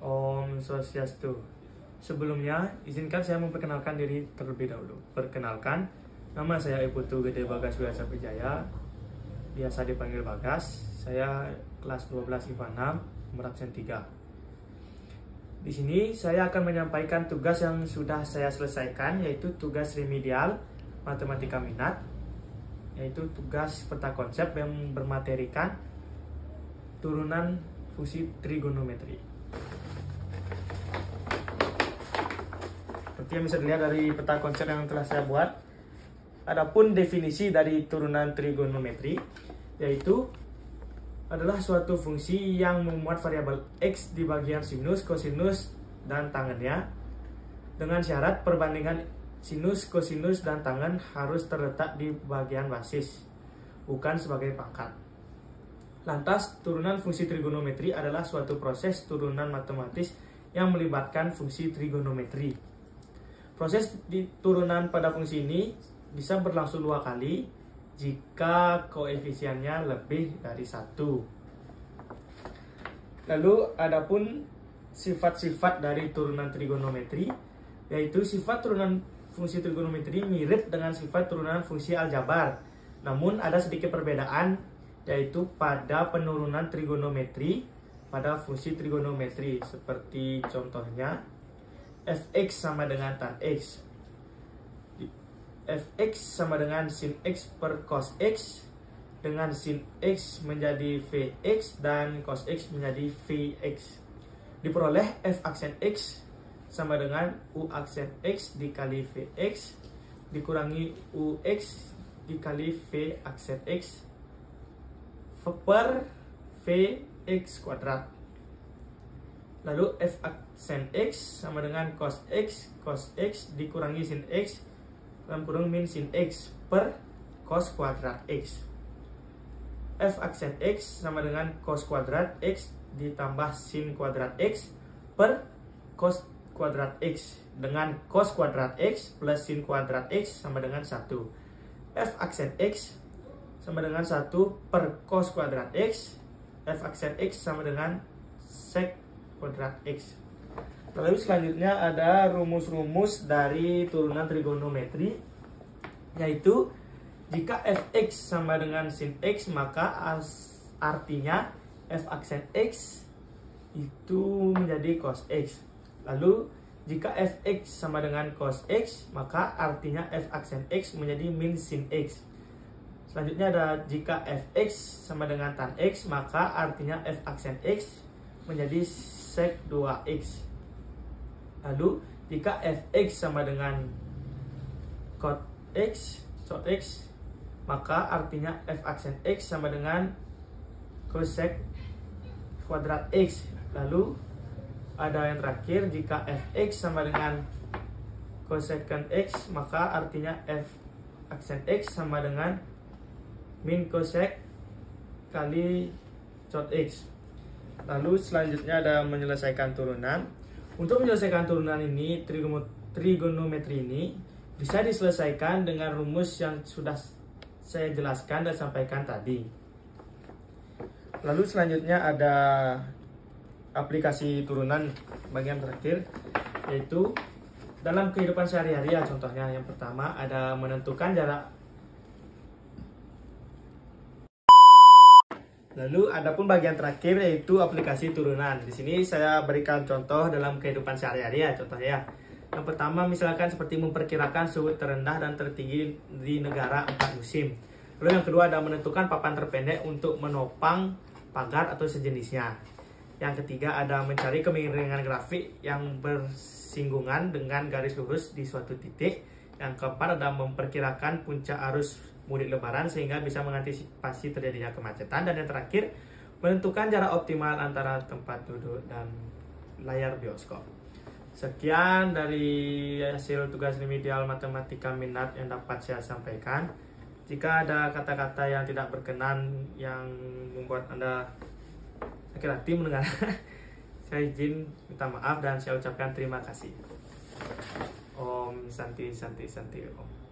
Om Swastiastu. Sebelumnya, izinkan saya memperkenalkan diri terlebih dahulu. Perkenalkan, nama saya Iputu Gede Bagas Wiasa Wijaya, biasa dipanggil Bagas. Saya kelas 12 IPA 6, nomor absen 3. Di sini saya akan menyampaikan tugas yang sudah saya selesaikan, yaitu tugas remedial matematika minat, yaitu tugas peta konsep yang bermaterikan turunan fungsi trigonometri. Seperti yang bisa dilihat dari peta konsep yang telah saya buat, adapun definisi dari turunan trigonometri, yaitu adalah suatu fungsi yang memuat variabel X di bagian sinus, kosinus, dan tangennya, dengan syarat perbandingan sinus, kosinus, dan tangen harus terletak di bagian basis, bukan sebagai pangkat. Lantas, turunan fungsi trigonometri adalah suatu proses turunan matematis yang melibatkan fungsi trigonometri. Proses di turunan pada fungsi ini bisa berlangsung 2 kali jika koefisiennya lebih dari 1. Lalu, adapun sifat-sifat dari turunan trigonometri, yaitu sifat turunan fungsi trigonometri mirip dengan sifat turunan fungsi aljabar. Namun, ada sedikit perbedaan, yaitu pada penurunan trigonometri pada fungsi trigonometri. Seperti contohnya, fx sama dengan tan x. Fx sama dengan sin x per cos x, dengan sin x menjadi vx dan cos x menjadi vx. Diperoleh f aksen x sama dengan u aksen x dikali vx dikurangi ux dikali v aksen x per vx kuadrat. Lalu f aksen x sama dengan cos x dikurangi sin x dalam kurung min sin x per cos kuadrat x. F aksen x sama dengan cos kuadrat x ditambah sin kuadrat x per cos kuadrat x, dengan cos kuadrat x plus sin kuadrat x sama dengan 1. F aksen x sama dengan 1 per cos kuadrat x. F aksen x sama dengan sec kuadrat x. Lalu selanjutnya ada rumus-rumus dari turunan trigonometri, yaitu jika fx sama dengan sin x, maka artinya f aksen x itu menjadi cos x. Lalu jika fx sama dengan cos x, maka artinya f aksen x menjadi min sin x. Selanjutnya ada jika fx sama dengan tan x, maka artinya f aksen x menjadi sec 2x. Lalu jika fx sama dengan cot x, maka artinya f aksen x sama dengan cosec kuadrat x. Lalu ada yang terakhir, jika fx sama dengan cosecant x, maka artinya f aksen x sama dengan min cosec kali cot x. Lalu selanjutnya ada menyelesaikan turunan. Untuk menyelesaikan turunan ini, trigonometri ini bisa diselesaikan dengan rumus yang sudah saya jelaskan dan sampaikan tadi. Lalu selanjutnya ada aplikasi turunan bagian terakhir, yaitu dalam kehidupan sehari-hari. Contohnya yang pertama ada menentukan jarak. Lalu adapun bagian terakhir yaitu aplikasi turunan. Di sini saya berikan contoh dalam kehidupan sehari-hari contohnya. Yang pertama misalkan seperti memperkirakan suhu terendah dan tertinggi di negara 4 musim. Lalu yang kedua ada menentukan papan terpendek untuk menopang pagar atau sejenisnya. Yang ketiga ada mencari kemiringan grafik yang bersinggungan dengan garis lurus di suatu titik. Yang keempat ada memperkirakan puncak arus mudik lebaran sehingga bisa mengantisipasi terjadinya kemacetan. Dan yang terakhir, menentukan jarak optimal antara tempat duduk dan layar bioskop. Sekian dari hasil tugas remedial matematika minat yang dapat saya sampaikan. Jika ada kata-kata yang tidak berkenan yang membuat Anda sakit hati mendengar, saya izin minta maaf dan saya ucapkan terima kasih. Om Santi Santi Santi Om.